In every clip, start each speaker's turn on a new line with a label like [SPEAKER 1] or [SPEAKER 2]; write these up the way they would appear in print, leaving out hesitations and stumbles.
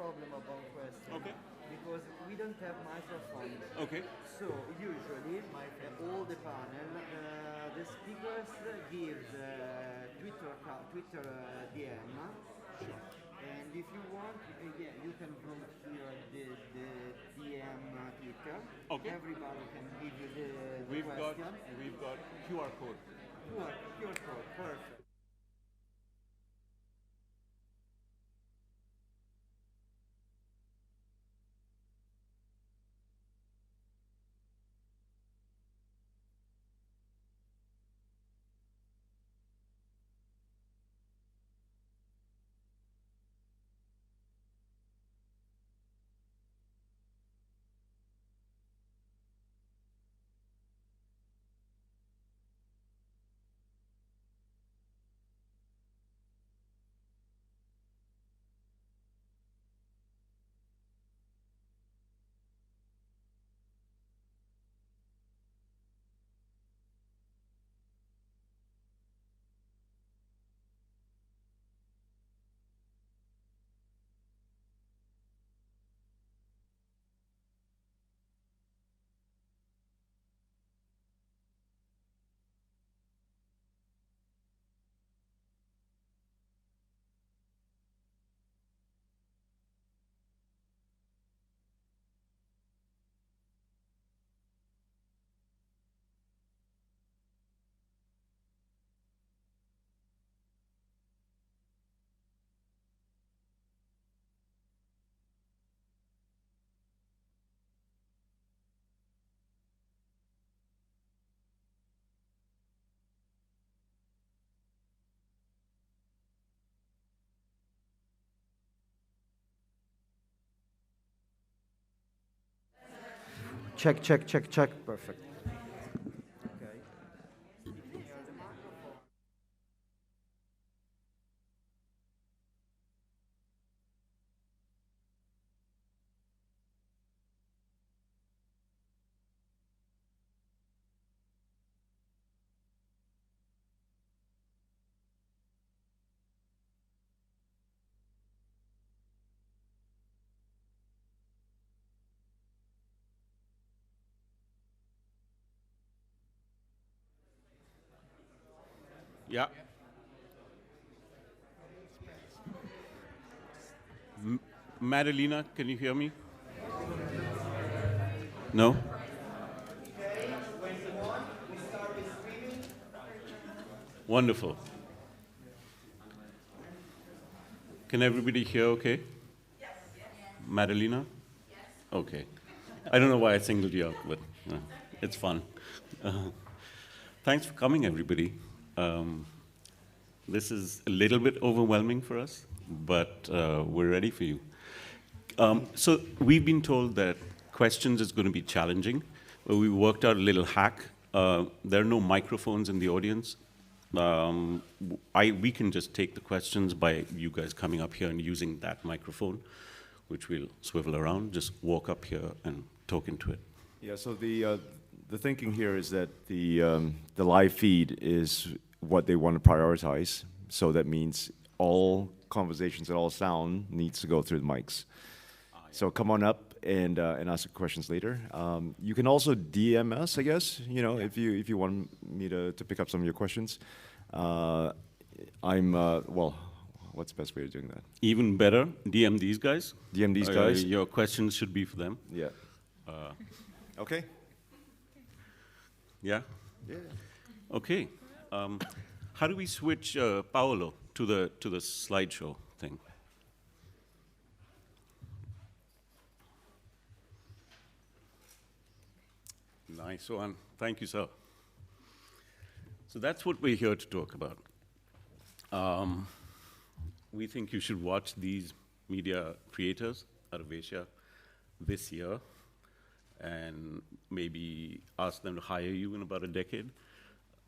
[SPEAKER 1] problem about question.
[SPEAKER 2] Okay.
[SPEAKER 1] Because we don't have microphone.
[SPEAKER 2] Okay.
[SPEAKER 1] So usually all the panel, the speakers give Twitter DM. And if you want, yeah, you can vote here the DM Twitter.
[SPEAKER 2] Okay.
[SPEAKER 1] Everybody can give you the
[SPEAKER 2] We've got
[SPEAKER 1] question.
[SPEAKER 2] we've got QR code.
[SPEAKER 1] QR code, perfect. Check, check, check, check. Perfect. Okay.
[SPEAKER 2] Yeah. Madalena, can you hear me? No? Wonderful. Can everybody hear okay? Madalena? Okay. I don't know why I singled you out, but it's fun. Uh, Thanks for coming, everybody. This is a little bit overwhelming for us, but we're ready for you. So we've been told that questions is going to be challenging. We worked out a little hack. There are no microphones in the audience. We can just take the questions by you guys coming up here and using that microphone, which we'll swivel around. Just walk up here and talk into it.
[SPEAKER 3] Yeah, so the thinking here is that the live feed is what they want to prioritize. So that means all conversations and all sound needs to go through the mics. So come on up and ask the questions later. You can also DM us, I guess. You know, if you want me to pick up some of your questions. Well, what's the best way of doing that?
[SPEAKER 2] Even better, DM these guys.
[SPEAKER 3] DM these guys.
[SPEAKER 2] Your questions should be for them.
[SPEAKER 3] Yeah. Okay.
[SPEAKER 2] Yeah.
[SPEAKER 3] Yeah.
[SPEAKER 2] Okay. How do we switch Paolo to the slideshow thing? Nice one. Thank you, sir. So that's what we're here to talk about. We think you should watch these media creators out of Asia this year and maybe ask them to hire you in about a decade.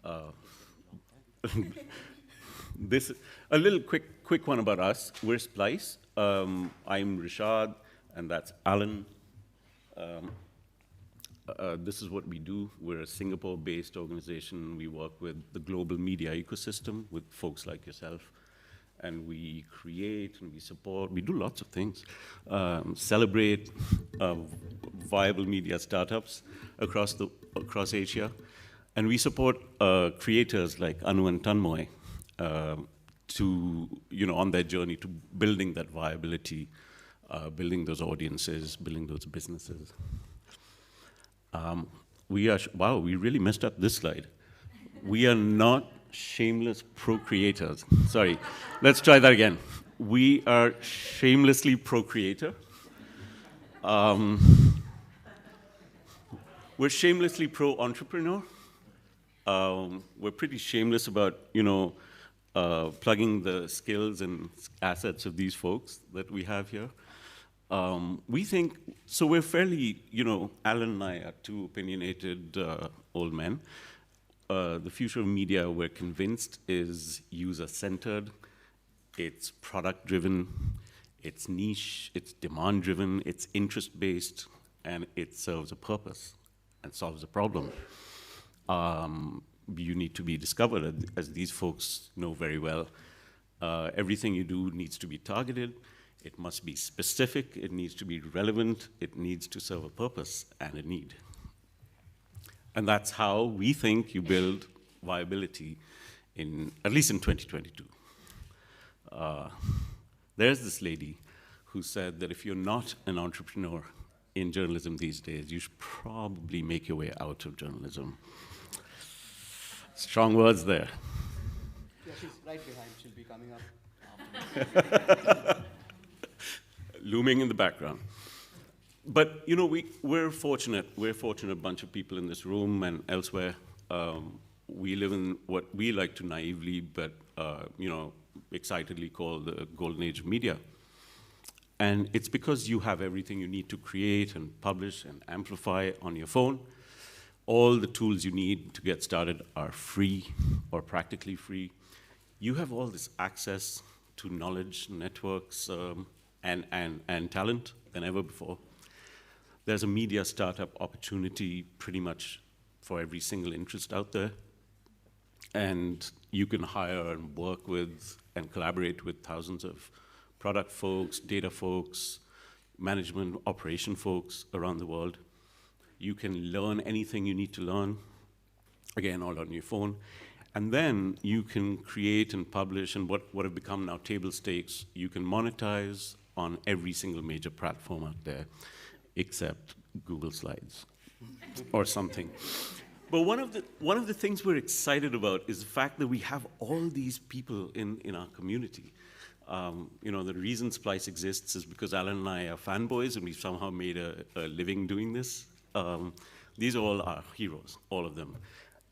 [SPEAKER 2] A little quick one about us. We're Splice. I'm Rishad, and that's Alan. This is what we do. We're a Singapore-based organization. We work with the global media ecosystem with folks like yourself. and we create and we support. We do lots of things. Celebrate viable media startups across Asia, and we support creators like Anu and Tanmoy on their journey to building that viability, building those audiences, building those businesses. We really messed up this slide. We are not shameless pro-creators. Sorry, let's try that again. We are shamelessly pro-creator. We're shamelessly pro-entrepreneur. We're pretty shameless about, plugging the skills and assets of these folks that we have here. We think, so we're fairly, Alan and I are two opinionated old men. The future of media, we're convinced, is user-centered, it's product-driven, it's niche, it's demand-driven, it's interest-based, and it serves a purpose and solves a problem. You need to be discovered, as these folks know very well. Everything you do needs to be targeted, it must be specific, it needs to be relevant, it needs to serve a purpose and a need. And that's how we think you build viability, at least in 2022. There's this lady who said that if you're not an entrepreneur in journalism these days, you should probably make your way out of journalism. Strong words there.
[SPEAKER 1] Yeah, she's right behind. She'll be coming up.
[SPEAKER 2] Looming in the background. But we're fortunate. We're a fortunate bunch of people in this room and elsewhere. We live in what we like to naively, but excitedly call the golden age of media. And it's because you have everything you need to create and publish and amplify on your phone. All the tools you need to get started are free or practically free. You have all this access to knowledge, networks, and talent than ever before. There's a media startup opportunity pretty much for every single interest out there. And you can hire and work with and collaborate with thousands of product folks, data folks, management, operation folks around the world. You can learn anything you need to learn, again, all on your phone. And then you can create and publish, and what have become now table stakes, you can monetize on every single major platform out there, except Google Slides or something. But one of the things we're excited about is the fact that we have all these people in our community. The reason Splice exists is because Alan and I are fanboys, and we've somehow made a living doing this. These are all our heroes, all of them.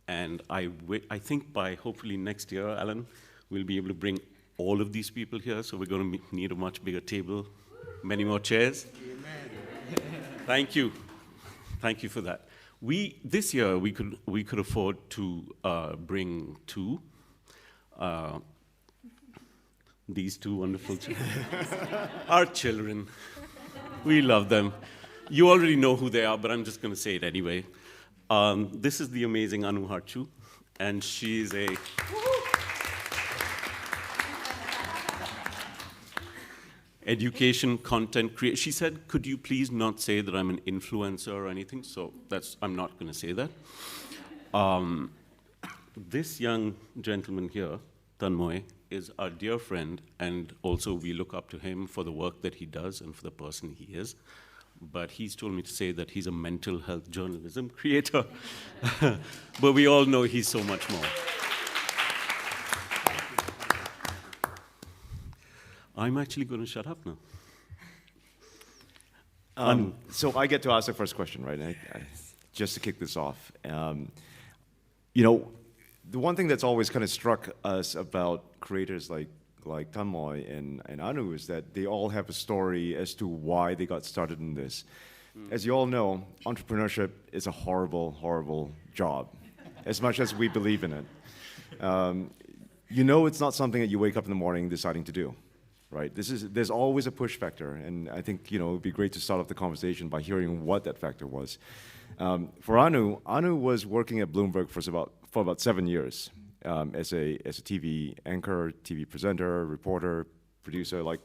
[SPEAKER 2] And I think by hopefully next year, Alan, we'll be able to bring all of these people here, so we're going to need a much bigger table, many more chairs. Amen. Thank you. Thank you for that. This year, we could afford to bring these two wonderful children. Our children. We love them. You already know who they are, but I'm just going to say it anyway. This is the amazing Anu Harchu, and she's a education content creator. She said, could you please not say that I'm an influencer or anything? So I'm not going to say that. This young gentleman here, Tanmoy, is our dear friend, and also we look up to him for the work that he does and for the person he is. But he's told me to say that he's a mental health journalism creator. But we all know he's so much more. I'm actually going to shut up now.
[SPEAKER 3] So I get to ask the first question, right? Just to kick this off. The one thing that's always kind of struck us about creators like Tanmoy and Anu is that they all have a story as to why they got started in this. As you all know, entrepreneurship is a horrible, horrible job, as much as we believe in it. It's not something that you wake up in the morning deciding to do, right? There's always a push factor, and I think, it would be great to start off the conversation by hearing what that factor was. For Anu was working at Bloomberg for about 7 years. as a TV anchor, TV presenter, reporter, producer, like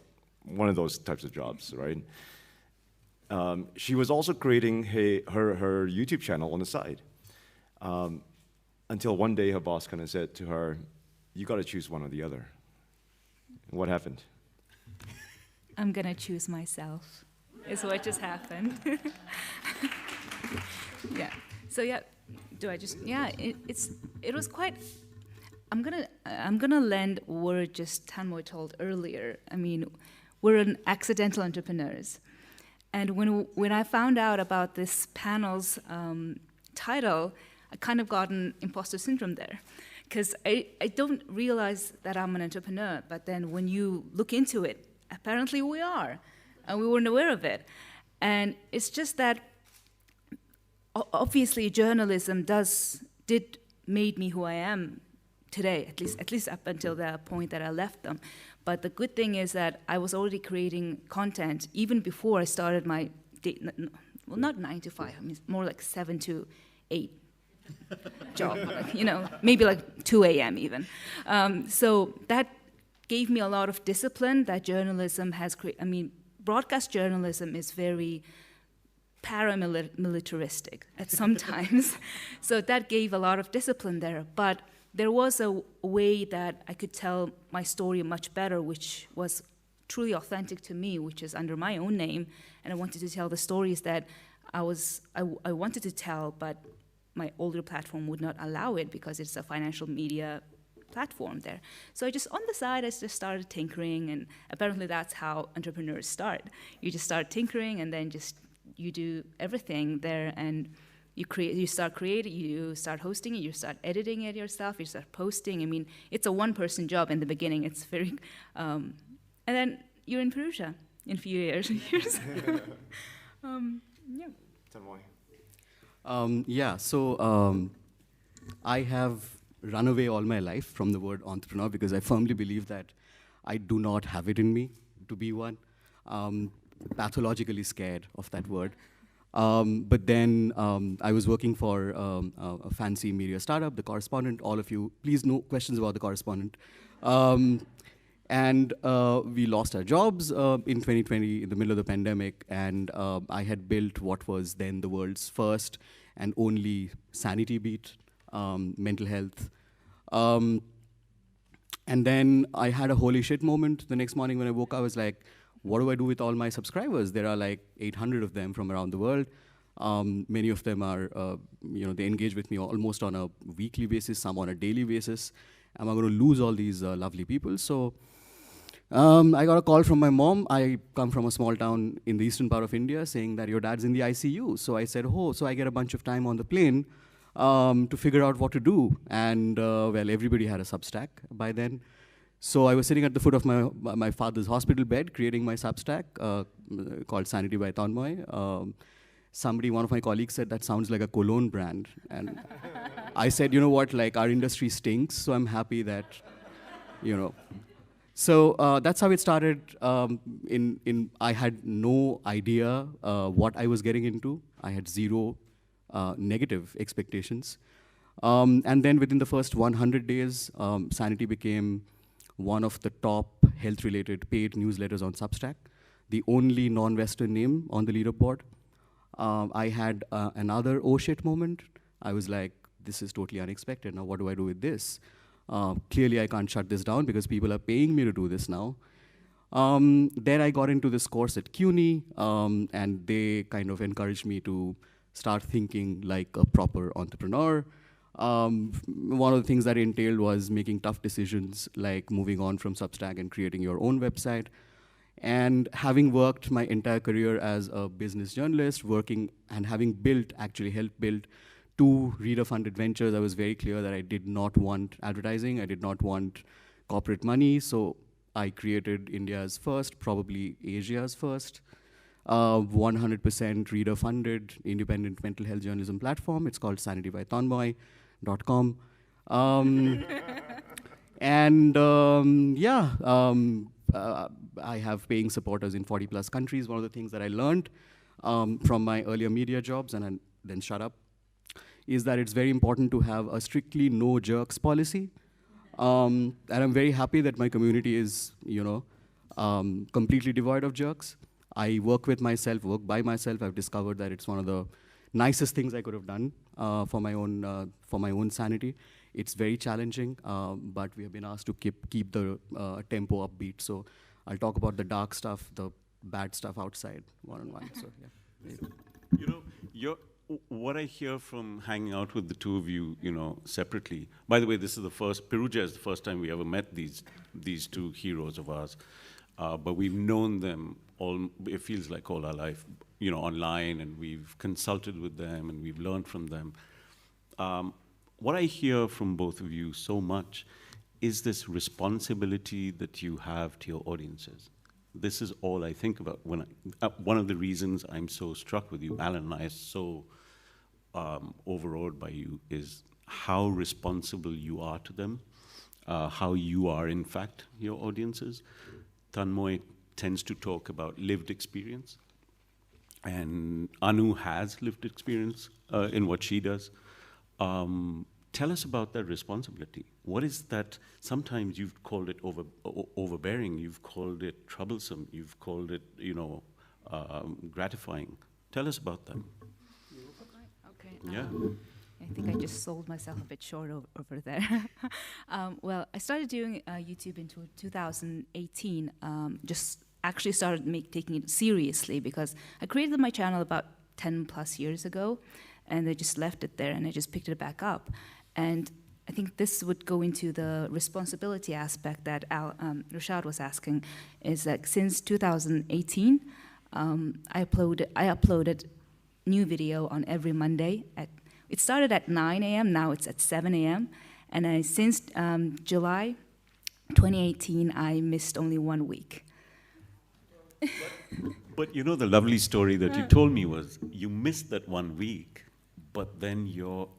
[SPEAKER 3] one of those types of jobs, right? She was also creating her YouTube channel on the side. Until one day her boss kind of said to her, "You got to choose one or the other." What happened?
[SPEAKER 4] I'm gonna choose myself, is what just happened. Yeah. So yeah, it was quite. I'm gonna lend a word just Tanmoy told earlier. I mean, we're an accidental entrepreneurs, and when I found out about this panel's title, I kind of got an imposter syndrome there, because I don't realize that I'm an entrepreneur. But then when you look into it, apparently we are, and we weren't aware of it. And it's just that obviously journalism did made me who I am today, at least up until the point that I left them. But the good thing is that I was already creating content even before I started my day, well, not 9 to 5, I mean more like 7 to 8 job, maybe like 2 a.m. even. So that gave me a lot of discipline that journalism has broadcast journalism is very paramilitaristic at sometimes. So that gave a lot of discipline there. But there was a way that I could tell my story much better, which was truly authentic to me, which is under my own name. And I wanted to tell the stories that I wanted to tell, but my older platform would not allow it because it's a financial media platform there. So on the side, I just started tinkering, and apparently that's how entrepreneurs start. You just start tinkering, and then you do everything there, and you start creating, you start hosting it, you start editing it yourself, you start posting. I mean, it's a one-person job in the beginning. It's very, and then you're in Perugia in a few years. Yeah.
[SPEAKER 3] Tanmoy.
[SPEAKER 5] I have run away all my life from the word entrepreneur because I firmly believe that I do not have it in me to be one. Pathologically scared of that word. But then I was working for a fancy media startup, The Correspondent. All of you, please, no questions about The Correspondent. And we lost our jobs in 2020 in the middle of the pandemic, and I had built what was then the world's first and only Sanity beat, mental health. And then I had a holy shit moment the next morning when I woke up. I was like, what do I do with all my subscribers? There are like 800 of them from around the world. Many of them are, they engage with me almost on a weekly basis, some on a daily basis. Am I going to lose all these lovely people? So I got a call from my mom. I come from a small town in the eastern part of India saying that your dad's in the ICU. So I said, oh, so I get a bunch of time on the plane to figure out what to do. And well, everybody had a Substack by then. So I was sitting at the foot of my father's hospital bed, creating my Substack called Sanity by Tanmoy. One of my colleagues said, that sounds like a cologne brand. And I said, you know what, like our industry stinks, so I'm happy that, So that's how it started. I had no idea what I was getting into. I had zero negative expectations. And then within the first 100 days, Sanity became one of the top health-related paid newsletters on Substack, the only non-Western name on the leaderboard. I had another oh shit moment. I was like, this is totally unexpected. Now what do I do with this? Clearly I can't shut this down because people are paying me to do this now. Then I got into this course at CUNY, and they kind of encouraged me to start thinking like a proper entrepreneur. One of the things that entailed was making tough decisions, like moving on from Substack and creating your own website. And having worked my entire career as a business journalist, working and having helped build 2 reader-funded ventures, I was very clear that I did not want advertising. I did not want corporate money. So I created India's first, probably Asia's first, 100% reader-funded independent mental health journalism platform. It's called sanitybytanmoy.com. I have paying supporters in 40+ countries. One of the things that I learned from my earlier media jobs, and I then shut up, is that it's very important to have a strictly no jerks policy. And I'm very happy that my community is, completely devoid of jerks. I work with myself, work by myself. I've discovered that it's one of the nicest things I could have done for my own sanity. It's very challenging, but we have been asked to keep the tempo upbeat. So I'll talk about the dark stuff, the bad stuff outside, one-on-one. So yeah.
[SPEAKER 2] What I hear from hanging out with the two of you, separately. By the way, this is Perugia is the first time we ever met these two heroes of ours, but we've known them all. It feels like all our life, online, and we've consulted with them and we've learned from them. What I hear from both of you so much is this responsibility that you have to your audiences. This is all I think about when one of the reasons I'm so struck with you, Alan, and I are so overawed by you, is how responsible you are to them, how you are, in fact, your audiences. Tanmoy tends to talk about lived experience, and Anu has lived experience in what she does. Tell us about that responsibility. What is that? Sometimes you've called it overbearing, you've called it troublesome, you've called it, gratifying. Tell us about that.
[SPEAKER 4] Okay.
[SPEAKER 2] Yeah.
[SPEAKER 4] I think I just sold myself a bit short over there. Well, I started doing YouTube in 2018. Just actually started taking it seriously because I created my channel about 10 plus years ago, and I just left it there and I just picked it back up. And I think this would go into the responsibility aspect that Rishad was asking, is that since 2018, I uploaded new video on every Monday. It started at 9 a.m., now it's at 7 a.m. And since July 2018, I missed only 1 week.
[SPEAKER 2] But the lovely story that you told me was you missed that 1 week, but then you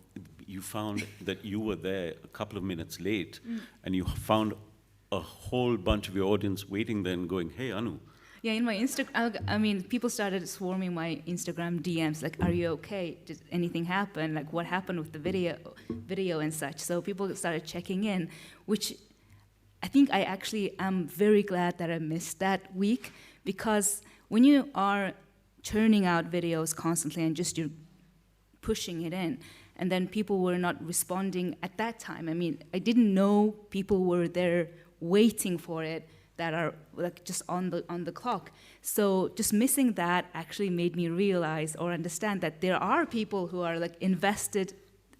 [SPEAKER 2] found that you were there a couple of minutes late, and you found a whole bunch of your audience waiting there and going, "Hey, Anu."
[SPEAKER 4] Yeah, in my Instagram, people started swarming my Instagram DMs, like, "Are you okay? Did anything happen? Like, what happened with the video and such?" So people started checking in, which I think I actually am very glad that I missed that week, because when you are churning out videos constantly and just you're pushing it in, and then people were not responding at that time. I didn't know people were there waiting for it that are like just on the clock. So just missing that actually made me realize or understand that there are people who are like invested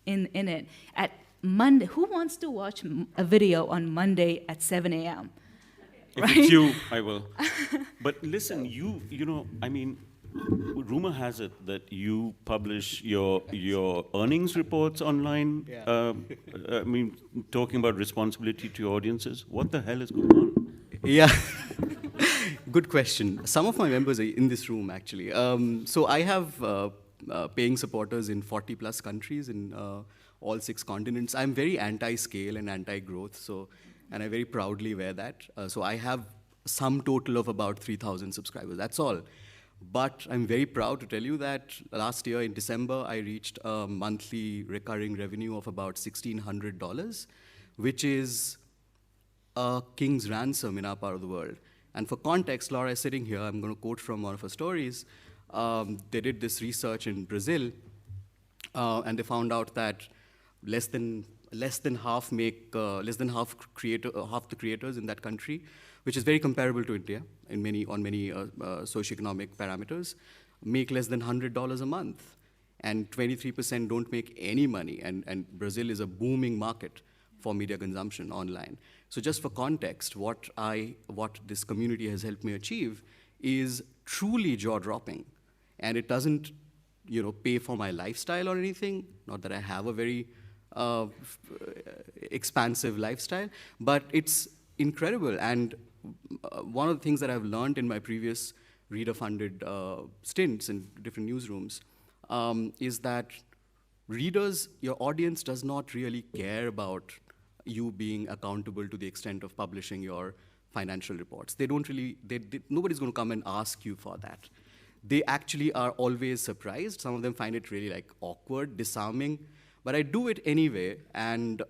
[SPEAKER 4] in it. At Monday, who wants to watch a video on Monday at 7 a.m.?
[SPEAKER 2] If
[SPEAKER 4] Right?
[SPEAKER 2] it's you, I will. But listen, rumor has it that you publish your earnings reports online.
[SPEAKER 5] Yeah.
[SPEAKER 2] Talking about responsibility to your audiences. What the hell is going on?
[SPEAKER 5] Yeah, good question. Some of my members are in this room, actually. So I have paying supporters in 40 plus countries in all 6 continents. I'm very anti-scale and anti-growth, and I very proudly wear that. So I have some total of about 3,000 subscribers, that's all. But I'm very proud to tell you that last year in December, I reached a monthly recurring revenue of about $1,600, which is a king's ransom in our part of the world. And for context, Laura is sitting here. I'm going to quote from one of her stories. They did this research in Brazil, and they found out that less than half the creators in that country, which is very comparable to India on many socioeconomic parameters, make less than $100 a month, and 23% don't make any money. And Brazil is a booming market for media consumption online. So just for context, what this community has helped me achieve is truly jaw-dropping, and it doesn't, pay for my lifestyle or anything. Not that I have a very expansive lifestyle, but it's incredible. And one of the things that I've learned in my previous reader-funded stints in different newsrooms is that readers, your audience does not really care about you being accountable to the extent of publishing your financial reports. They don't really, nobody's going to come and ask you for that. They actually are always surprised. Some of them find it really like awkward, disarming, but I do it anyway. And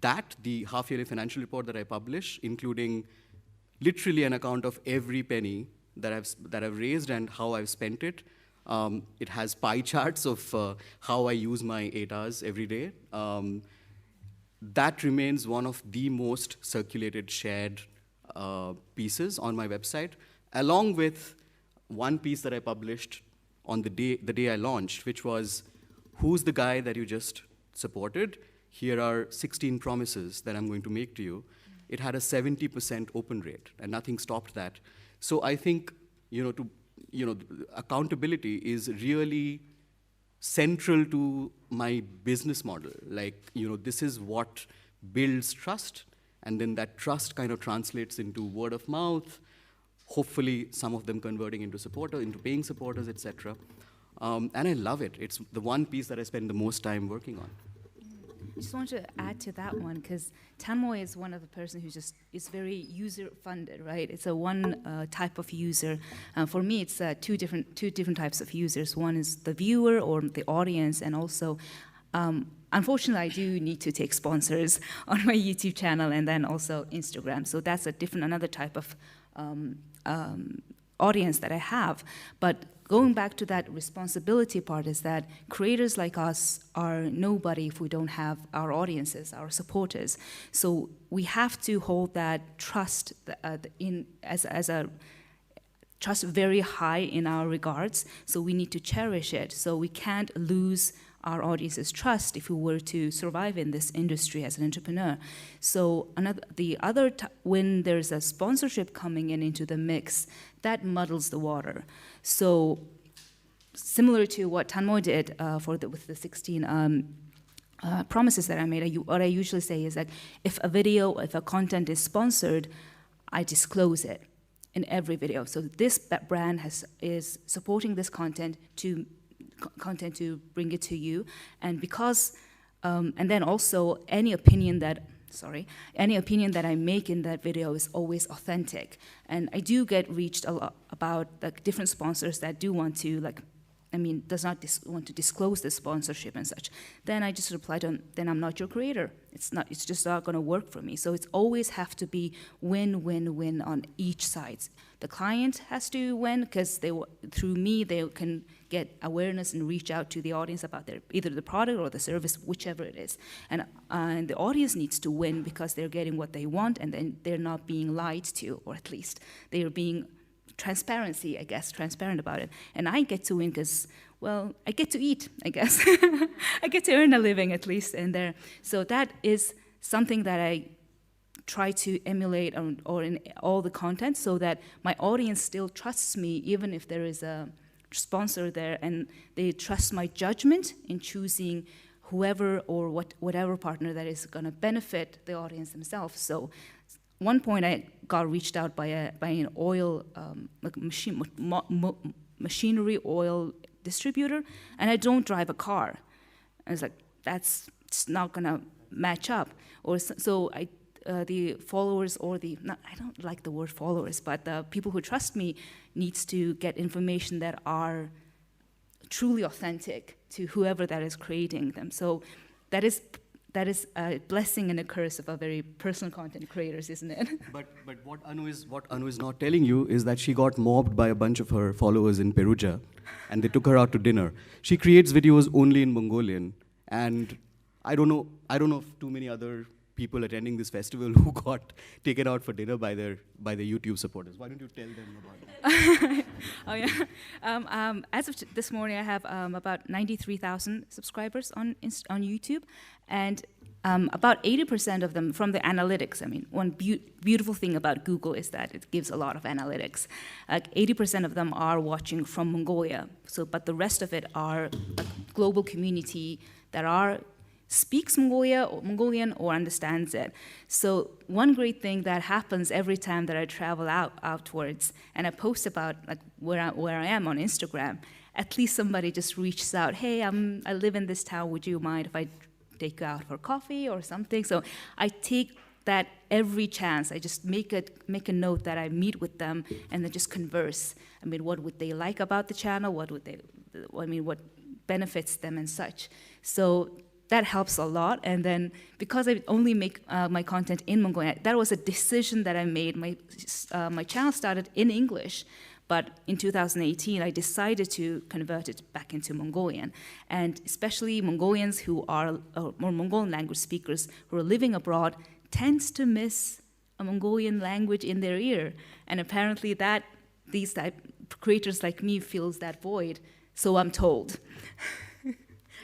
[SPEAKER 5] that, the half-yearly financial report that I publish, including literally an account of every penny that I've raised and how I've spent it. It has pie charts of how I use my 8 hours every day. That remains one of the most circulated, shared pieces on my website, along with one piece that I published on the day I launched, which was, who's the guy that you just supported? Here are 16 promises that I'm going to make to you. It had a 70% open rate, and nothing stopped that. So I think, accountability is really central to my business model. Like, this is what builds trust, and then that trust kind of translates into word of mouth, hopefully some of them converting into paying supporters, etc. And I love it. It's the one piece that I spend the most time working on.
[SPEAKER 4] I just want to add to that one, because Tanmoy is one of the person who just is very user-funded, right? It's a one type of user. For me, it's two different types of users. One is the viewer or the audience, and also, unfortunately, I do need to take sponsors on my YouTube channel and then also Instagram. So that's another type of audience that I have. But going back to that responsibility part is that creators like us are nobody if we don't have our audiences, our supporters. So we have to hold that trust as a trust very high in our regards. So we need to cherish it. So we can't lose our audience's trust if we were to survive in this industry as an entrepreneur. So when there's a sponsorship coming into the mix, that muddles the water. So similar to what Tanmoy did with the 16 promises that I made, what I usually say is that if a content is sponsored, I disclose it in every video. So this brand is supporting this content to bring it to you, and because and then also any opinion that I make in that video is always authentic. And I do get reached a lot about different sponsors that do want to does not want to disclose the sponsorship and such. Then I just reply to them, then I'm not your creator. It's just not going to work for me. So it's always have to be win-win-win on each side. The client has to win because through me they can get awareness and reach out to the audience about either the product or the service, whichever it is. And the audience needs to win because they're getting what they want, and then they're not being lied to, or at least they are being transparent about it. And I get to win because, well, I get to eat, I guess. I get to earn a living at least in there. So that is something that I try to emulate or in all the content, so that my audience still trusts me even if there is a sponsor there, and they trust my judgment in choosing whoever or whatever partner that is going to benefit the audience themselves. So one point I got reached out by an oil machinery oil distributor, and I don't drive a car. I was like, it's not gonna match up. Or so the followers I don't like the word followers, but the people who trust me needs to get information that are truly authentic to whoever that is creating them. So that is a blessing and a curse of a very personal content creators, isn't it?
[SPEAKER 5] But what Anu is not telling you is that she got mobbed by a bunch of her followers in Perugia, and they took her out to dinner. She creates videos only in Mongolian, and I don't know of too many other people attending this festival who got taken out for dinner by their YouTube supporters. Why don't you tell them about that?
[SPEAKER 4] Oh yeah. As of this morning, I have about 93,000 subscribers on YouTube, and about 80% of them from the analytics. I mean, one beautiful thing about Google is that it gives a lot of analytics. 80% of them are watching from Mongolia. But the rest of it are a global community that speaks Mongolian or understands it. So one great thing that happens every time that I travel outwards and I post about where I am on Instagram, at least somebody just reaches out, hey, I live in this town, would you mind if I take you out for coffee or something? So I take that every chance. I just make a note that I meet with them and then just converse. I mean, what would they like about the channel? What benefits them and such? So that helps a lot. And then because I only make my content in Mongolian, that was a decision that I made. My channel started in English, but in 2018, I decided to convert it back into Mongolian. And especially Mongolians who are, or Mongolian language speakers who are living abroad tends to miss a Mongolian language in their ear. And apparently these type creators like me feels that void, so I'm told.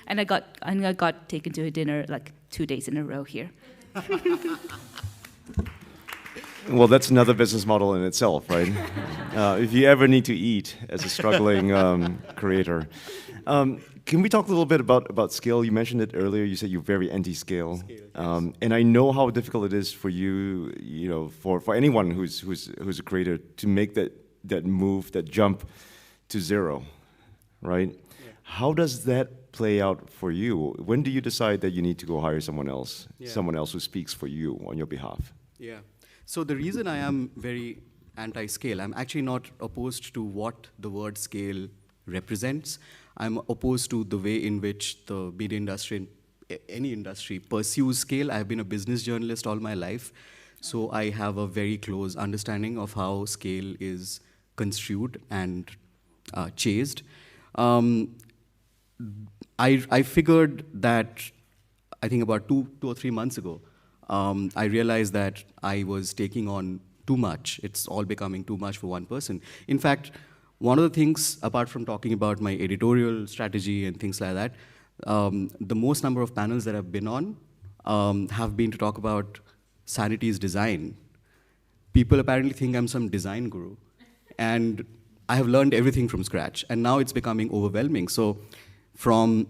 [SPEAKER 4] And I got taken to a dinner like 2 days in a row here.
[SPEAKER 3] Well, that's another business model in itself, right? If you ever need to eat as a struggling creator. Can we talk a little bit about scale? You mentioned it earlier. You said you're very anti-scale. And I know how difficult it is for you, for anyone who's a creator to make that move, that jump to zero, right?
[SPEAKER 5] Yeah.
[SPEAKER 3] How does that play out for you? When do you decide that you need to go hire someone else who speaks for you on your behalf?
[SPEAKER 5] Yeah. So the reason I am very anti-scale, I'm actually not opposed to what the word scale represents. I'm opposed to the way in which the media industry, any industry, pursues scale. I've been a business journalist all my life, so I have a very close understanding of how scale is construed and chased. I figured that, I think about two or 3 months ago, I realized that I was taking on too much. It's all becoming too much for one person. In fact, one of the things, apart from talking about my editorial strategy and things like that, the most number of panels that I've been on have been to talk about Sanity's design. People apparently think I'm some design guru. And I have learned everything from scratch. And now it's becoming overwhelming. So from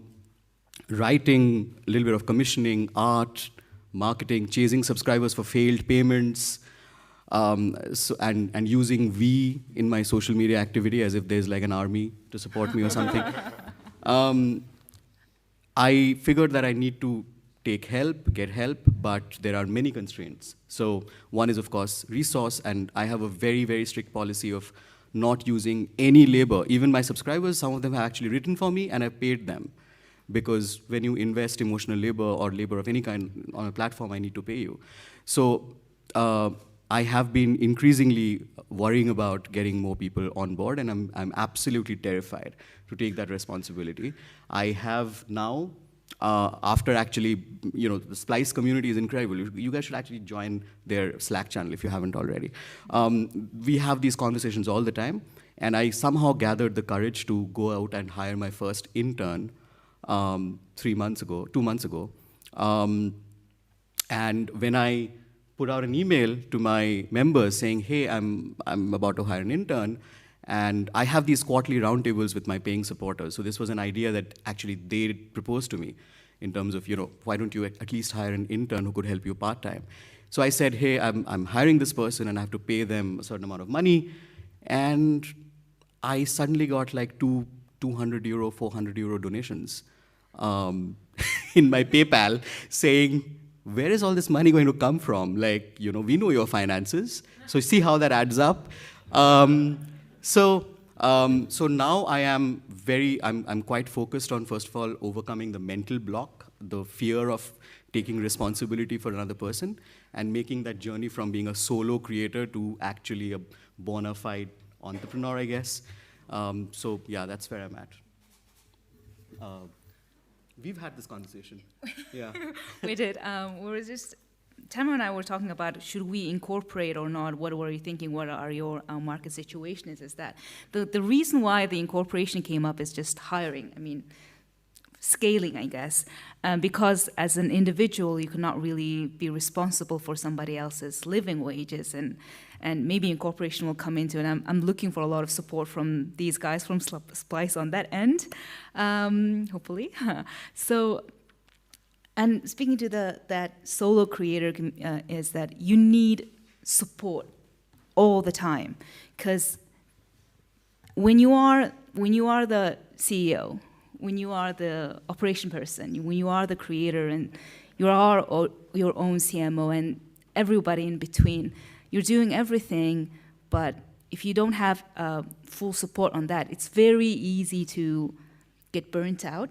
[SPEAKER 5] writing, a little bit of commissioning, art, marketing, chasing subscribers for failed payments, and using we in my social media activity as if there's like an army to support me or something. I figured that I need to get help, but there are many constraints. So one is, of course, resource, and I have a very, very strict policy of not using any labor. Even my subscribers, some of them have actually written for me, and I've paid them. Because when you invest emotional labor or labor of any kind on a platform, I need to pay you. So I have been increasingly worrying about getting more people on board, and I'm absolutely terrified to take that responsibility. I have now, after actually, the Splice community is incredible. You guys should actually join their Slack channel if you haven't already. We have these conversations all the time, and I somehow gathered the courage to go out and hire my first intern 2 months ago. And when I put out an email to my members saying, hey, I'm about to hire an intern, and I have these quarterly roundtables with my paying supporters. So this was an idea that actually they proposed to me in terms of, why don't you at least hire an intern who could help you part-time? So I said, hey, I'm hiring this person, and I have to pay them a certain amount of money. And I suddenly got like 200 euro, 400 euro donations in my PayPal saying, where is all this money going to come from? Like, we know your finances, so see how that adds up. So now I'm quite focused on, first of all, overcoming the mental block, the fear of taking responsibility for another person, and making that journey from being a solo creator to actually a bona fide entrepreneur, I guess. So yeah, that's where I'm at. We've had this conversation. Yeah.
[SPEAKER 4] We did. We were just, Tanmoy and I were talking about, should we incorporate or not? What were you thinking? What are your market situations? Is that the reason why the incorporation came up is just hiring. I mean, scaling, I guess, because as an individual, you cannot really be responsible for somebody else's living wages, and maybe incorporation will come into it. I'm looking for a lot of support from these guys from Splice on that end, hopefully. So, and speaking to that solo creator is that you need support all the time, because when you are the CEO, when you are the operation person, when you are the creator, and you are your own CMO and everybody in between, you're doing everything, but if you don't have full support on that, it's very easy to get burnt out.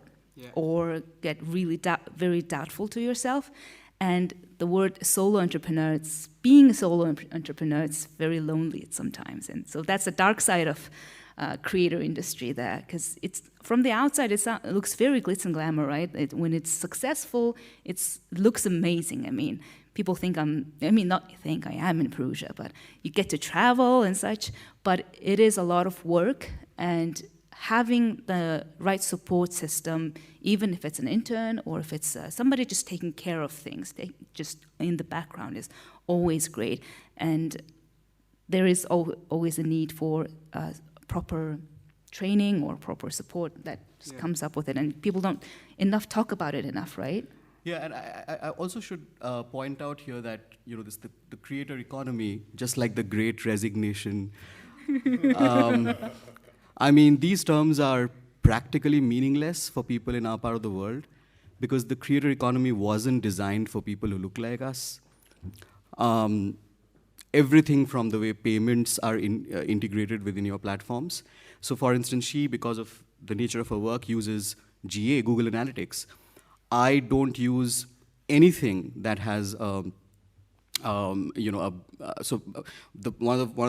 [SPEAKER 4] or get really very doubtful to yourself. And the word solo entrepreneur, being a solo entrepreneur, it's very lonely sometimes. And so that's the dark side of creator industry there, because it's from the outside it looks very glitz and glamour, right? When it's successful, it looks amazing. I mean, people think I am in Perugia, but you get to travel and such. But it is a lot of work, and having the right support system, even if it's an intern or if it's somebody just taking care of things, just in the background, is always great. And there is always a need for proper training or proper support that just comes up with it. And people don't talk about it enough, right?
[SPEAKER 5] Yeah, and I also should point out here that the creator economy, just like the Great Resignation, I mean, these terms are practically meaningless for people in our part of the world, because the creator economy wasn't designed for people who look like us. Everything from the way payments are integrated within your platforms. So for instance, she, because of the nature of her work, uses GA, Google Analytics. I don't use anything that has, one of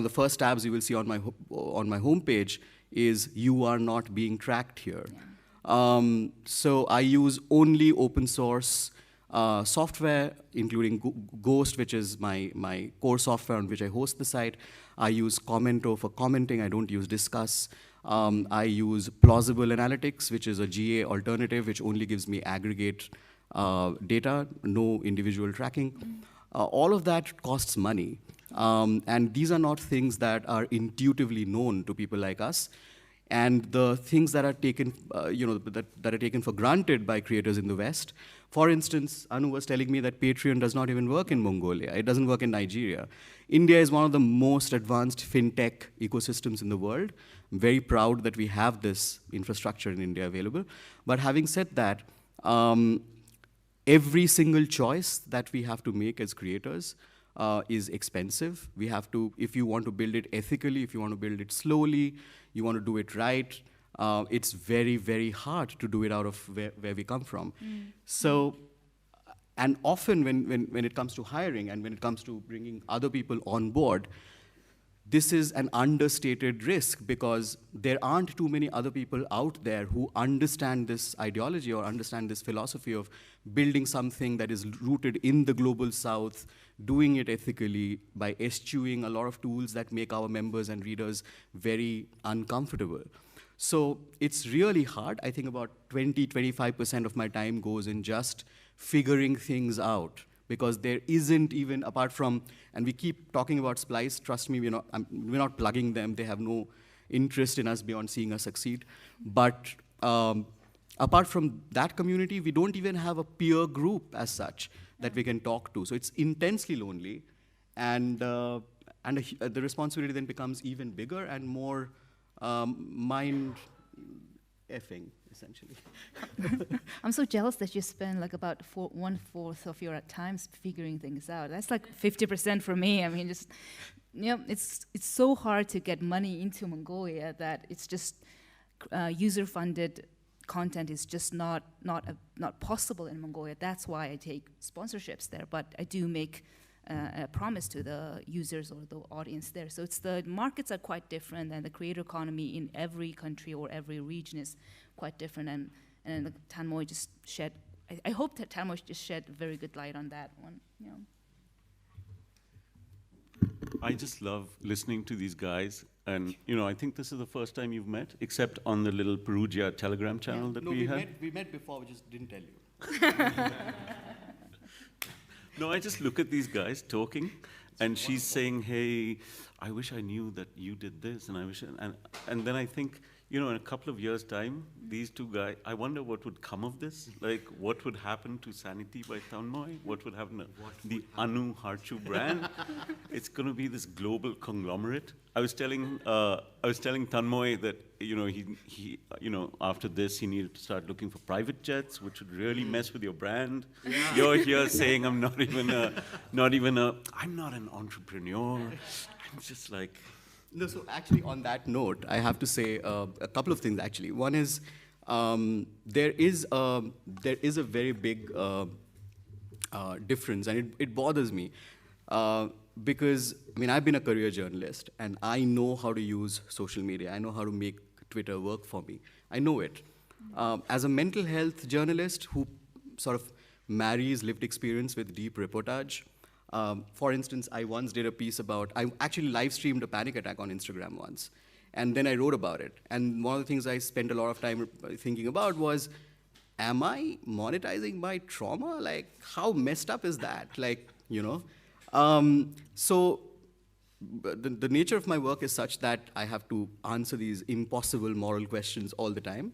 [SPEAKER 5] the first tabs you will see on my homepage is "You are not being tracked here." Yeah. So I use only open source software, including Ghost, which is my core software on which I host the site. I use Commento for commenting. I don't use Discuss. I use Plausible Analytics, which is a GA alternative, which only gives me aggregate data, no individual tracking. All of that costs money. And these are not things that are intuitively known to people like us. And the things that are taken, that are taken for granted by creators in the West. For instance, Anu was telling me that Patreon does not even work in Mongolia. It doesn't work in Nigeria. India is one of the most advanced fintech ecosystems in the world. I'm very proud that we have this infrastructure in India available. But having said that, every single choice that we have to make as creators is expensive. We have to, if you want to build it ethically, if you want to build it slowly, you want to do it right, it's very, very hard to do it out of where we come from. So, and often when it comes to hiring and when it comes to bringing other people on board, this is an understated risk, because there aren't too many other people out there who understand this ideology or understand this philosophy of building something that is rooted in the global south, doing it ethically by eschewing a lot of tools that make our members and readers very uncomfortable. So it's really hard. I think about 20–25% of my time goes in just figuring things out, because there isn't even, apart from, and we keep talking about Splice, trust me, we're not plugging them. They have no interest in us beyond seeing us succeed. But apart from that community, we don't even have a peer group as such that we can talk to. So it's intensely lonely, and the responsibility then becomes even bigger and more mind-effing, essentially.
[SPEAKER 4] I'm so jealous that you spend like about 1/4 of your times figuring things out. That's like 50% for me. I mean, just, it's so hard to get money into Mongolia that it's just user-funded content is just not possible in Mongolia. That's why I take sponsorships there. But I do make a promise to the users or the audience there. So the markets are quite different, and the creator economy in every country or every region is quite different. And Tanmoy just shed, I hope that Tanmoy just shed very good light on that one.
[SPEAKER 2] I just love listening to these guys. And, I think this is the first time you've met, except on the little Perugia Telegram channel that we had.
[SPEAKER 5] We met before, we just didn't tell you.
[SPEAKER 2] No, I just look at these guys talking, and she's saying, "Hey, I wish I knew that you did this, and I wish," and then I think, in a couple of years' time, these two guys, I wonder what would come of this. Like, what would happen to Sanity by Tanmoy? What would happen to the Anu Harchu brand? It's going to be this global conglomerate. I was telling Tanmoy that he after this he needed to start looking for private jets, which would really mess with your brand. Yeah. You're here saying I'm not an entrepreneur. I'm just like.
[SPEAKER 5] No, so actually on that note, I have to say a couple of things actually. One is, There is a very big difference, and it bothers me because I mean I've been a career journalist, and I know how to use social media. I know how to make Twitter work for me. I know it. As a mental health journalist who sort of marries lived experience with deep reportage. For instance, I once did a piece I actually live streamed a panic attack on Instagram once. And then I wrote about it. And one of the things I spent a lot of time thinking about was, am I monetizing my trauma? Like, how messed up is that? Like, you know? So the nature of my work is such that I have to answer these impossible moral questions all the time.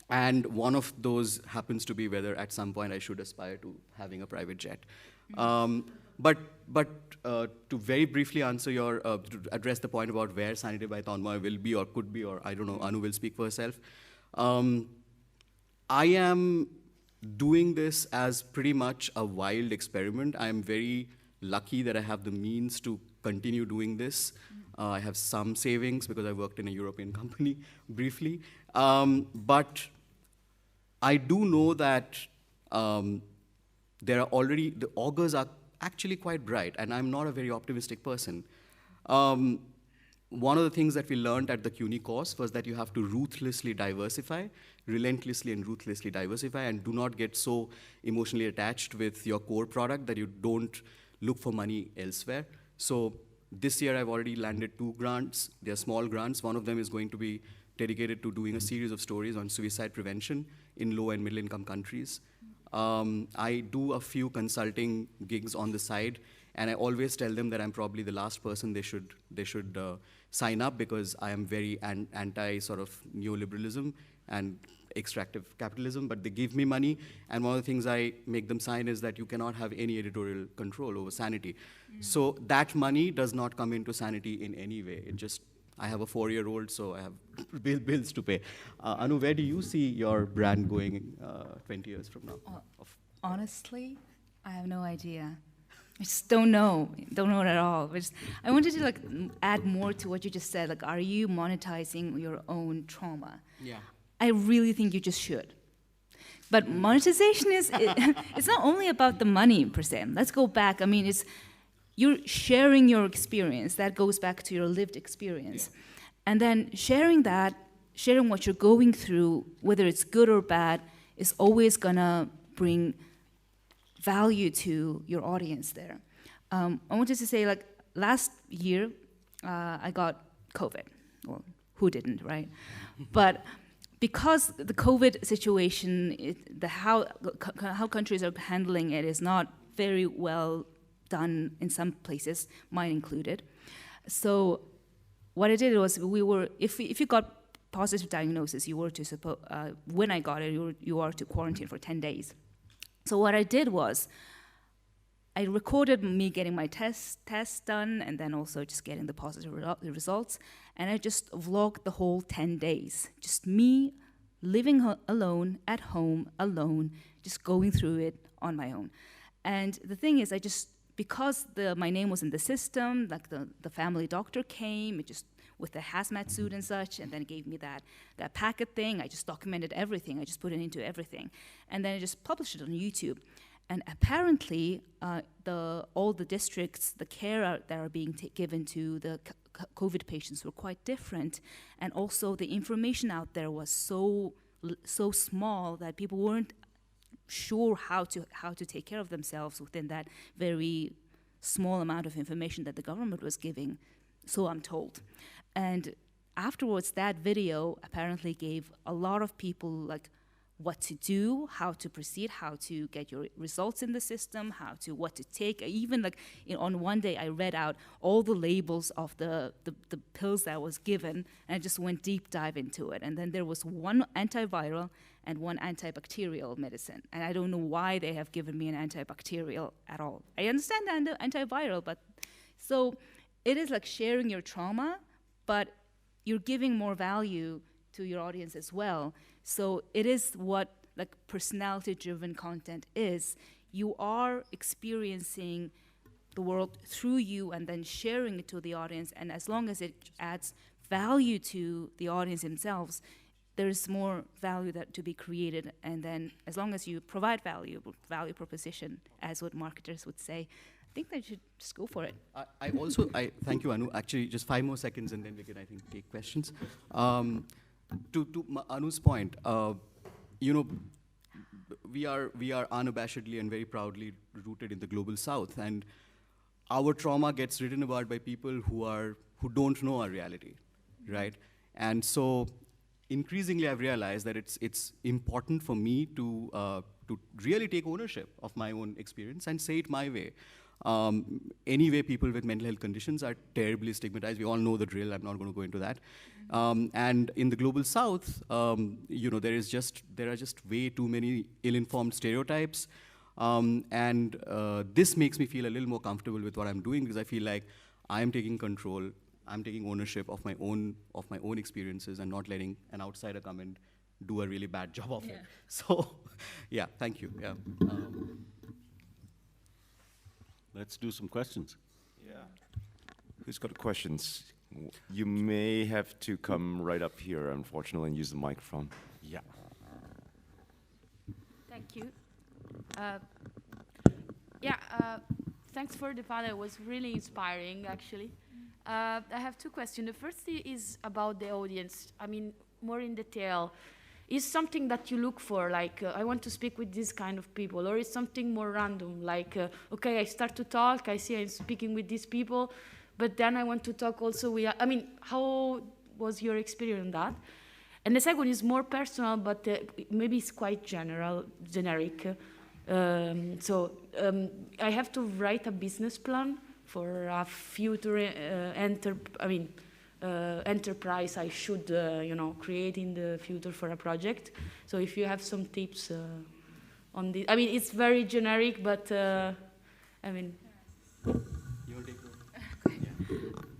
[SPEAKER 5] And one of those happens to be whether at some point I should aspire to having a private jet. But to very briefly answer to address the point about where Sanity by Tanmoy will be or could be, or I don't know, Anu will speak for herself. I am doing this as pretty much a wild experiment. I am very lucky that I have the means to continue doing this. I have some savings because I worked in a European company briefly. But I do know that there are already, the augurs are actually quite bright, and I'm not a very optimistic person. One of the things that we learned at the CUNY course was that you have to ruthlessly diversify, relentlessly and ruthlessly diversify, and do not get so emotionally attached with your core product that you don't look for money elsewhere. So this year I've already landed 2 grants. They're small grants. One of them is going to be dedicated to doing a series of stories on suicide prevention in low and middle income countries. I do a few consulting gigs on the side, and I always tell them that I'm probably the last person they should sign up, because I am very anti sort of neoliberalism and extractive capitalism, but they give me money, and one of the things I make them sign is that you cannot have any editorial control over Sanity. So that money does not come into Sanity in any way. It just, I have a 4-year-old, so I have bills to pay. Anu, where do you see your brand going 20 years from now?
[SPEAKER 4] Honestly, I have no idea. I just don't know it at all. I wanted to like add more to what you just said. Like, are you monetizing your own trauma?
[SPEAKER 5] Yeah.
[SPEAKER 4] I really think you just should. But monetization it's not only about the money per se. Let's go back. I mean, you're sharing your experience. That goes back to your lived experience. Yeah. And then sharing what you're going through, whether it's good or bad, is always gonna bring value to your audience there. I wanted to say, like, last year, I got COVID. Well, who didn't, right? But because the COVID situation, how countries are handling it is not very well done in some places, mine included. So what I did was if you got positive diagnosis, you were to when I got it, you are to quarantine for 10 days. So what I did was I recorded me getting my test done, and then also just getting the positive results, and I just vlogged the whole 10 days. Just me living alone, at home, alone, just going through it on my own. And the thing is, because my name was in the system, like the family doctor came, it just with the hazmat suit and such, and then it gave me that packet thing. I just documented everything. I just put it into everything. And then I just published it on YouTube. And apparently, all the districts, the care that are being given to the COVID patients were quite different. And also the information out there was so small that people weren't sure how to take care of themselves within that very small amount of information that the government was giving, so I'm told. And afterwards, that video apparently gave a lot of people like what to do, how to proceed, how to get your results in the system, what to take. Even like on one day, I read out all the labels of the pills that was given, and I just went deep dive into it. And then there was one antiviral and one antibacterial medicine. And I don't know why they have given me an antibacterial at all. I understand the antiviral, but so it is like sharing your trauma, but you're giving more value to your audience as well. So it is what like personality-driven content is. You are experiencing the world through you and then sharing it to the audience. And as long as it adds value to the audience themselves, there's more value that to be created. And then as long as you provide value proposition, as what marketers would say, I think they should just go for it.
[SPEAKER 5] I thank you, Anu. Actually, just 5 more seconds, and then we can, I think, take questions. To Anu's point, you know, we are unabashedly and very proudly rooted in the global South, and our trauma gets written about by people who don't know our reality, right? And so, increasingly, I've realized that it's important for me to really take ownership of my own experience and say it my way. Anyway, people with mental health conditions are terribly stigmatized. We all know the drill. I'm not going to go into that. And in the global South, you know, there are just way too many ill-informed stereotypes. And this makes me feel a little more comfortable with what I'm doing, because I feel like I am taking control. I'm taking ownership of my own experiences and not letting an outsider come and do a really bad job of it. So, yeah, thank you. Yeah.
[SPEAKER 2] Let's do some questions.
[SPEAKER 3] Yeah. Who's got questions? You may have to come right up here, unfortunately, and use the microphone.
[SPEAKER 2] Yeah.
[SPEAKER 6] Thank you. Thanks for the panel. It was really inspiring, actually. I have 2 questions. The first is about the audience. I mean, more in detail. Is something that you look for, like, I want to speak with this kind of people, or is something more random, like, okay, I start to talk, I see I'm speaking with these people, but then I want to talk also with, I mean, how was your experience on that? And the second is more personal, but maybe it's quite generic. I have to write a business plan for a future enterprise I should, create in the future for a project. So if you have some tips on this, I mean, it's very generic, but I mean.
[SPEAKER 4] I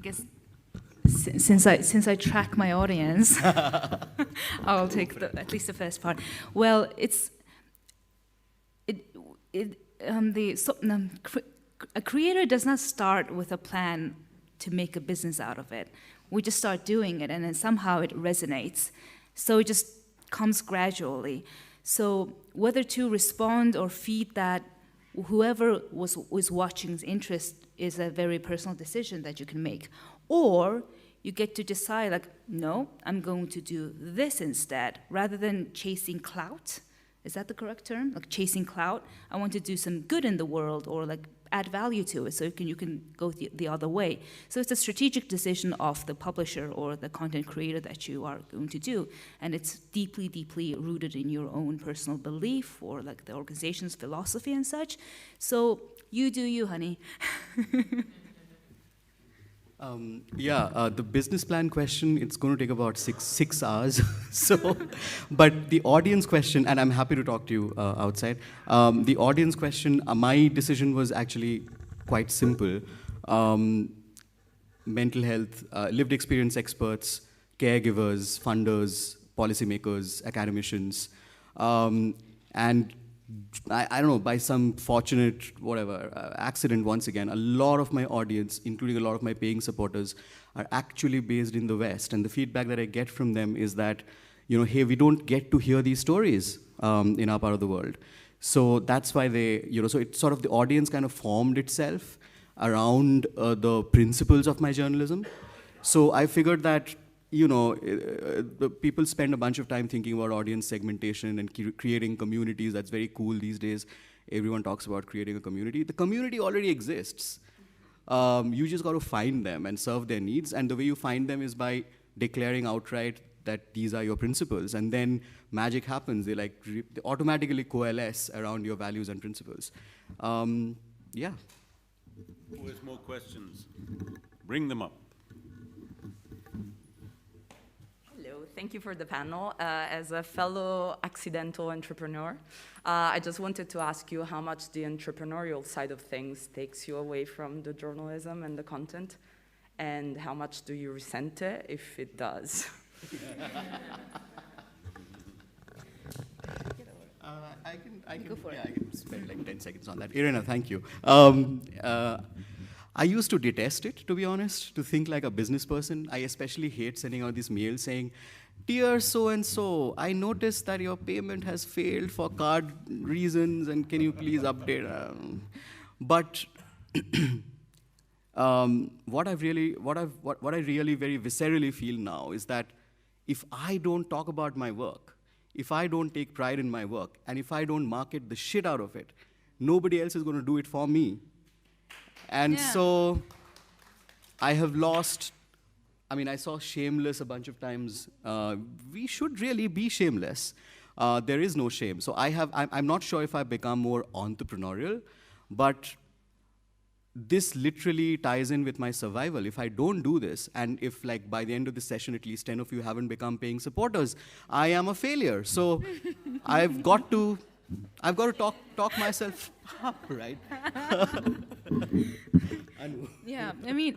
[SPEAKER 4] guess since I track my audience, I'll take at least the first part. Well, a creator does not start with a plan to make a business out of it. We just start doing it, and then somehow it resonates. So it just comes gradually. So whether to respond or feed that, whoever was watching's interest is a very personal decision that you can make. Or you get to decide, like, no, I'm going to do this instead, rather than chasing clout. Is that the correct term? Like chasing clout? I want to do some good in the world, or like add value to it, so you can go the other way. So it's a strategic decision of the publisher or the content creator that you are going to do, and it's deeply, deeply rooted in your own personal belief or like the organization's philosophy and such. So you do you, honey.
[SPEAKER 5] The business plan question, it's going to take about six hours. So, but the audience question, and I'm happy to talk to you outside. The audience question, my decision was actually quite simple. Mental health, lived experience experts, caregivers, funders, policymakers, academicians, and I don't know, by some fortunate, accident once again, a lot of my audience, including a lot of my paying supporters, are actually based in the West. And the feedback that I get from them is that, hey, we don't get to hear these stories in our part of the world. So that's why so it's sort of the audience kind of formed itself around the principles of my journalism. So I figured that, the people spend a bunch of time thinking about audience segmentation and creating communities. That's very cool these days. Everyone talks about creating a community. The community already exists. You just got to find them and serve their needs. And the way you find them is by declaring outright that these are your principles. And then magic happens. They automatically coalesce around your values and principles. Yeah.
[SPEAKER 2] Who has more questions? Bring them up.
[SPEAKER 7] Thank you for the panel. As a fellow accidental entrepreneur, I just wanted to ask you how much the entrepreneurial side of things takes you away from the journalism and the content, and how much do you resent it if it does?
[SPEAKER 5] I can spend like 10 seconds on that. Irena, thank you. I used to detest it, to be honest, to think like a business person. I especially hate sending out these mails saying, dear so-and-so, I noticed that your payment has failed for card reasons, and can you please update? But what I really very viscerally feel now is that if I don't talk about my work, if I don't take pride in my work, and if I don't market the shit out of it, nobody else is going to do it for me. And so I have lost, I mean, I saw shameless a bunch of times. We should really be shameless. There is no shame. So I'm not sure if I've become more entrepreneurial, but this literally ties in with my survival. If I don't do this, and if like by the end of the session, at least 10 of you haven't become paying supporters, I am a failure. So I've got to talk myself up, right?
[SPEAKER 4] Yeah, I mean,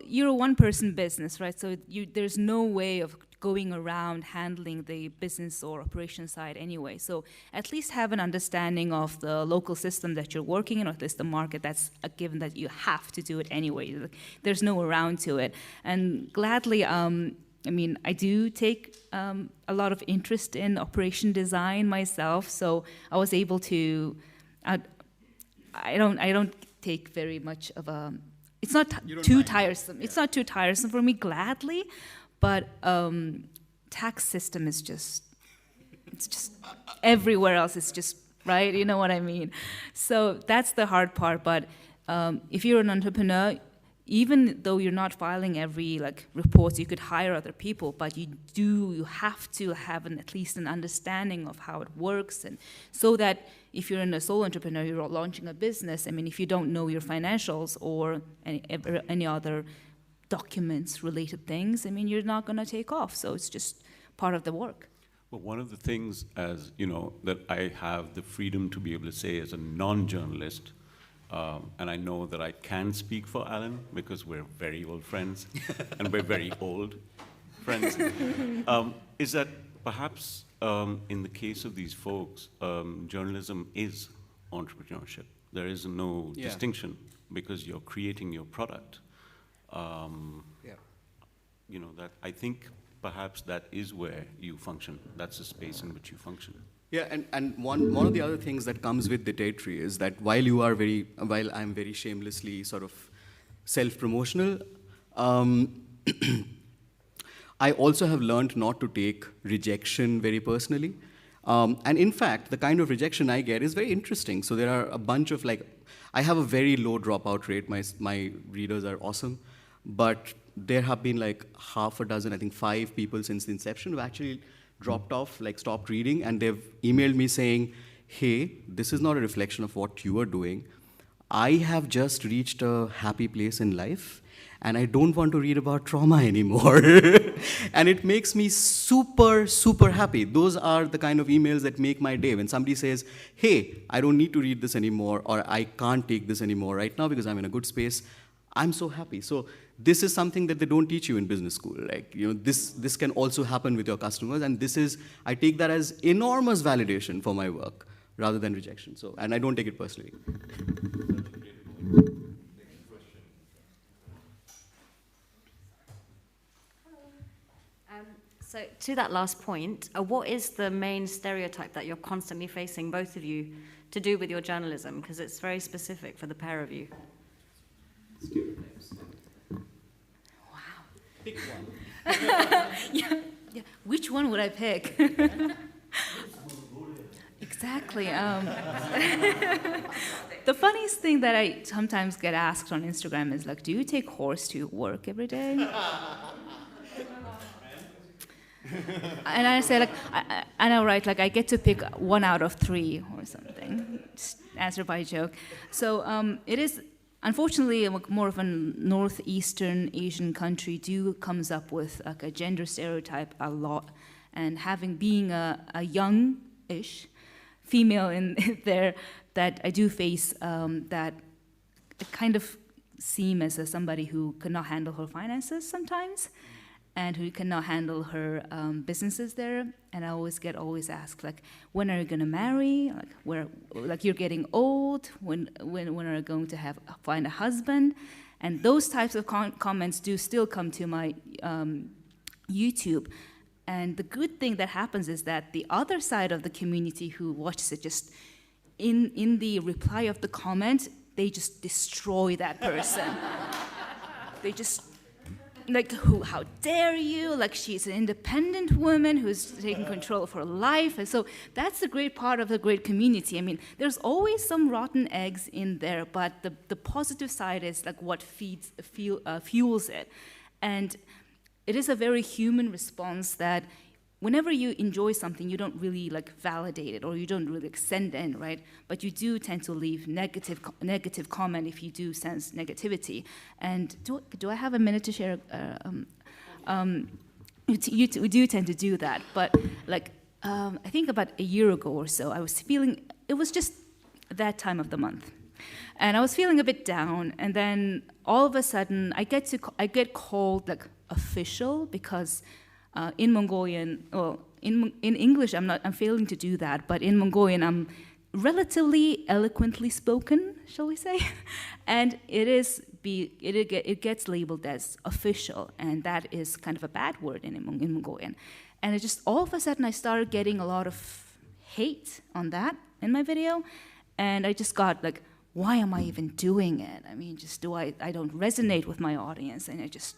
[SPEAKER 4] you're a one-person business, right? So there's no way of going around handling the business or operation side anyway. So at least have an understanding of the local system that you're working in, or at least the market. That's a given that you have to do it anyway. There's no around to it. And gladly, I mean, I do take a lot of interest in operation design myself. So I was able to. I don't take very much of a. It's not too tiresome. Yeah. It's not too tiresome for me, gladly, but tax system is just. It's just everywhere else. It's just right. You know what I mean. So that's the hard part. But if you're an entrepreneur, even though you're not filing every reports, you could hire other people, but you have to have at least an understanding of how it works, and so that if you're a sole entrepreneur, you're launching a business. I mean, if you don't know your financials or any other documents related things, I mean, you're not going to take off. So it's just part of the work.
[SPEAKER 2] Well, one of the things, as you know, that I have the freedom to be able to say as a non-journalist. And I know that I can speak for Alan because we're very old friends and we're very old friends, is that perhaps in the case of these folks, journalism is entrepreneurship. There is no distinction because you're creating your product. You know, that I think perhaps that is where you function. That's the space in which you function.
[SPEAKER 5] Yeah, and one of the other things that comes with Ditatory is that while I'm very shamelessly sort of self-promotional, I also have learned not to take rejection very personally. And in fact, the kind of rejection I get is very interesting. So there are a bunch of I have a very low dropout rate. My readers are awesome, but there have been half a dozen, I think 5 people since the inception who actually dropped off, stopped reading, and they've emailed me saying, hey, this is not a reflection of what you are doing. I have just reached a happy place in life, and I don't want to read about trauma anymore. And it makes me super, super happy. Those are the kind of emails that make my day. When somebody says, hey, I don't need to read this anymore, or I can't take this anymore right now because I'm in a good space, I'm so happy. So this is something that they don't teach you in business school. This can also happen with your customers, and I take that as enormous validation for my work rather than rejection. So, and I don't take it personally.
[SPEAKER 8] So to that last point, what is the main stereotype that you're constantly facing, both of you, to do with your journalism? Because it's very specific for the pair of you.
[SPEAKER 4] Stereotypes. Wow. Pick one. Yeah. Which one would I pick? Exactly. The funniest thing that I sometimes get asked on Instagram is do you take horse to work every day? And I say I write I get to pick 1 out of 3 or something. Just answer by joke. So it is. Unfortunately, more of a northeastern Asian country comes up with a gender stereotype a lot, and being a young-ish female in there, that I do face that kind of seem as somebody who could not handle her finances sometimes, and who cannot handle her businesses there. And I always asked, when are you going to marry? You're getting old. When are you going to find a husband? And those types of comments do still come to my YouTube. And the good thing that happens is that the other side of the community who watches it, just in the reply of the comment, they just destroy that person. They just, like, how dare you? Like, she's an independent woman who's taking control of her life. And so that's the great part of the great community. I mean, there's always some rotten eggs in there, but the positive side is like what fuels it. And it is a very human response that whenever you enjoy something, you don't really like validate it or you don't really send in, right? But you do tend to leave negative comment if you do sense negativity. And do I have a minute to share? You do tend to do that. But like, I think about a year ago or so, I was feeling, it was just that time of the month. And I was feeling a bit down. And then all of a sudden, I get called like official because in Mongolian, well, in English, I'm failing to do that, but in Mongolian, I'm relatively eloquently spoken, shall we say? And it gets labeled as official, and that is kind of a bad word in Mongolian. And it just, all of a sudden, I started getting a lot of hate on that in my video, and I just got like, why am I even doing it? I mean, just I don't resonate with my audience, and I just,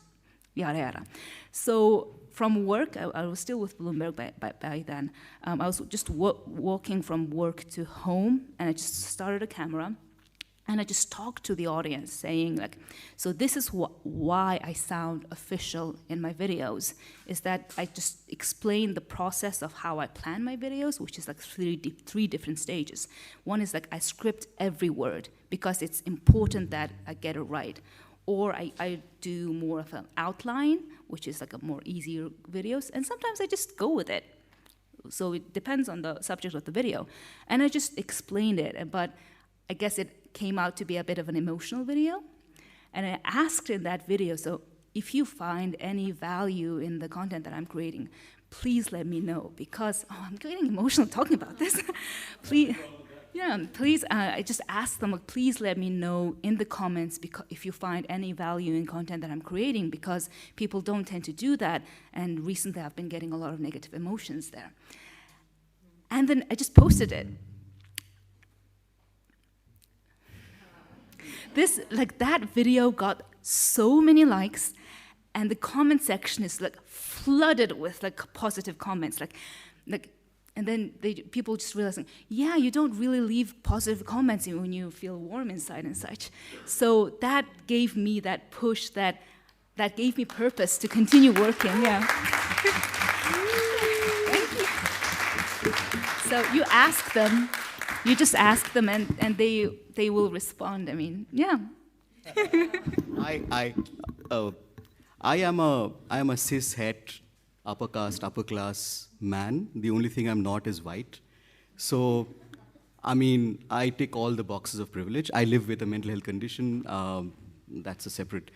[SPEAKER 4] yada yada. So from work, I was still with Bloomberg by then. I was just walking from work to home, and I just started a camera, and I just talked to the audience, saying like, so this is why I sound official in my videos, is that I just explain the process of how I plan my videos, which is like three different stages. One is like I script every word, because it's important that I get it right. Or I do more of an outline, which is like a more easier videos, and sometimes I just go with it. So it depends on the subject of the video. And I just explained it, but I guess it came out to be a bit of an emotional video. And I asked in that video, so if you find any value in the content that I'm creating, please let me know, because, I'm getting emotional talking about this. Please. Yeah, please, I just asked them, please let me know in the comments if you find any value in content that I'm creating, because people don't tend to do that, and recently I've been getting a lot of negative emotions there. And then I just posted it. That video got so many likes, and the comment section is like flooded with like positive comments, and then people just realizing, yeah, you don't really leave positive comments when you feel warm inside and such. So that gave me that push, that gave me purpose to continue working, yeah. Thank you. So you just ask them, and they will respond. I mean, yeah.
[SPEAKER 5] I am a cis-het, upper caste, upper class man. The only thing I'm not is white. So, I mean, I tick all the boxes of privilege. I live with a mental health condition. That's a separate.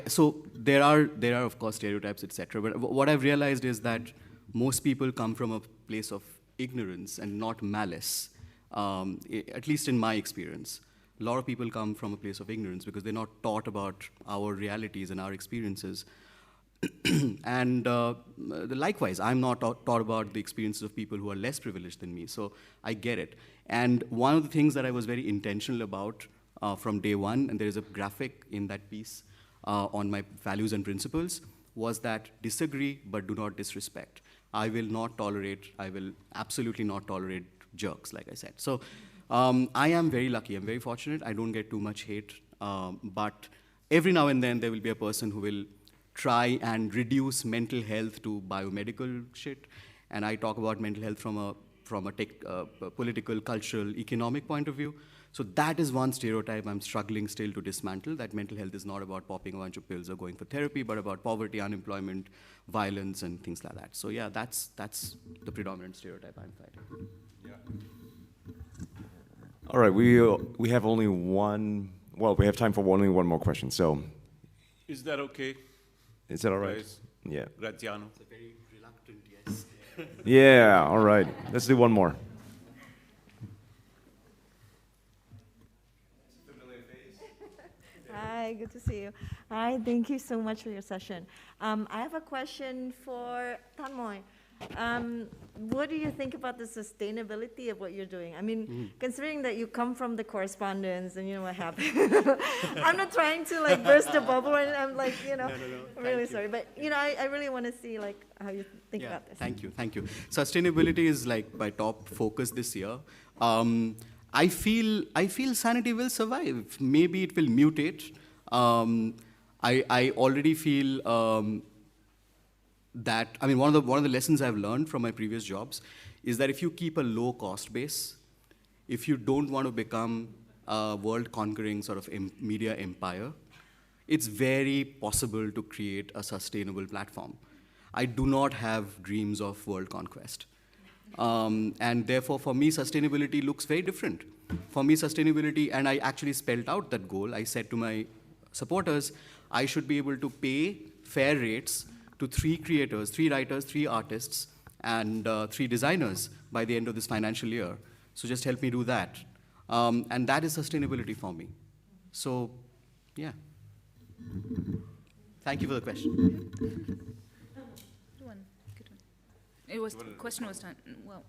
[SPEAKER 5] So there are of course stereotypes, etc. But what I've realized is that most people come from a place of ignorance and not malice. At least in my experience, a lot of people come from a place of ignorance because they're not taught about our realities and our experiences. And likewise, I'm not taught about the experiences of people who are less privileged than me, so I get it. And one of the things that I was very intentional about from day one, and there is a graphic in that piece on my values and principles, was that disagree but do not disrespect. I will absolutely not tolerate jerks, like I said. So I am very lucky, I'm very fortunate, I don't get too much hate, but every now and then there will be a person who will try and reduce mental health to biomedical shit, and I talk about mental health from a political, cultural, economic point of view. So that is one stereotype I'm struggling still to dismantle, that mental health is not about popping a bunch of pills or going for therapy, but about poverty, unemployment, violence, and things like that. So yeah, that's the predominant stereotype I'm fighting.
[SPEAKER 3] Yeah. All right, we have only one, well, we have time for only one more question, so.
[SPEAKER 2] Is that okay?
[SPEAKER 3] Is that all right?
[SPEAKER 2] Guys?
[SPEAKER 3] Yeah.
[SPEAKER 2] Graziano.
[SPEAKER 5] It's a very reluctant yes.
[SPEAKER 3] Yeah, all right. Let's do one more.
[SPEAKER 9] Hi. Hi, good to see you. Hi, thank you so much for your session. I have a question for Tanmoy. What do you think about the sustainability of what you're doing? I mean, considering that you come from the correspondence and you know what happened. I'm not trying to like burst a bubble, and I'm like, you know, I'm really sorry, but you know, I really want to see like how you think about this.
[SPEAKER 5] Thank you. Sustainability is like my top focus this year. I feel Sanity will survive. Maybe it will mutate. I already feel that, I mean, one of the lessons I've learned from my previous jobs is that if you keep a low cost base, if you don't want to become a world conquering sort of media empire, it's very possible to create a sustainable platform. I do not have dreams of world conquest. And therefore, for me, sustainability looks very different. For me, sustainability, and I actually spelled out that goal. I said to my supporters, I should be able to pay fair rates to 3 creators, 3 writers, 3 artists, and 3 designers by the end of this financial year. So just help me do that. And that is sustainability for me. So, yeah. Thank you for the question.
[SPEAKER 4] Good one. It was, the question was done, well,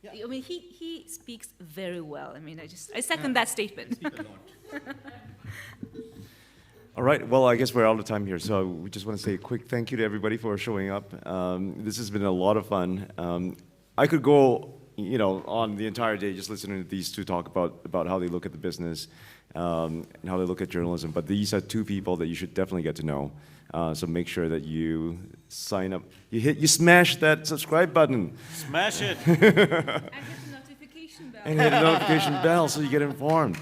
[SPEAKER 4] I mean, he speaks very well. I mean, I second that statement.
[SPEAKER 3] All right, well, I guess we're out of time here, so we just want to say a quick thank you to everybody for showing up. This has been a lot of fun. I could go, you know, on the entire day just listening to these two talk about how they look at the business and how they look at journalism, but these are 2 people that you should definitely get to know. So make sure that you sign up. You smash that subscribe button.
[SPEAKER 2] Smash it.
[SPEAKER 4] And hit the notification bell.
[SPEAKER 3] And hit the notification bell so you get informed.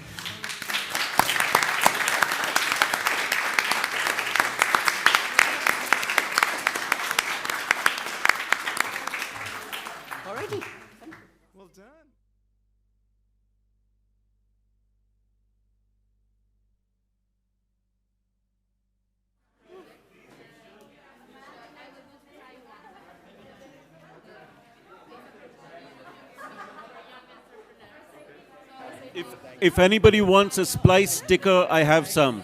[SPEAKER 5] Alrighty.
[SPEAKER 3] Well done.
[SPEAKER 2] If anybody wants a Splice sticker, I have some.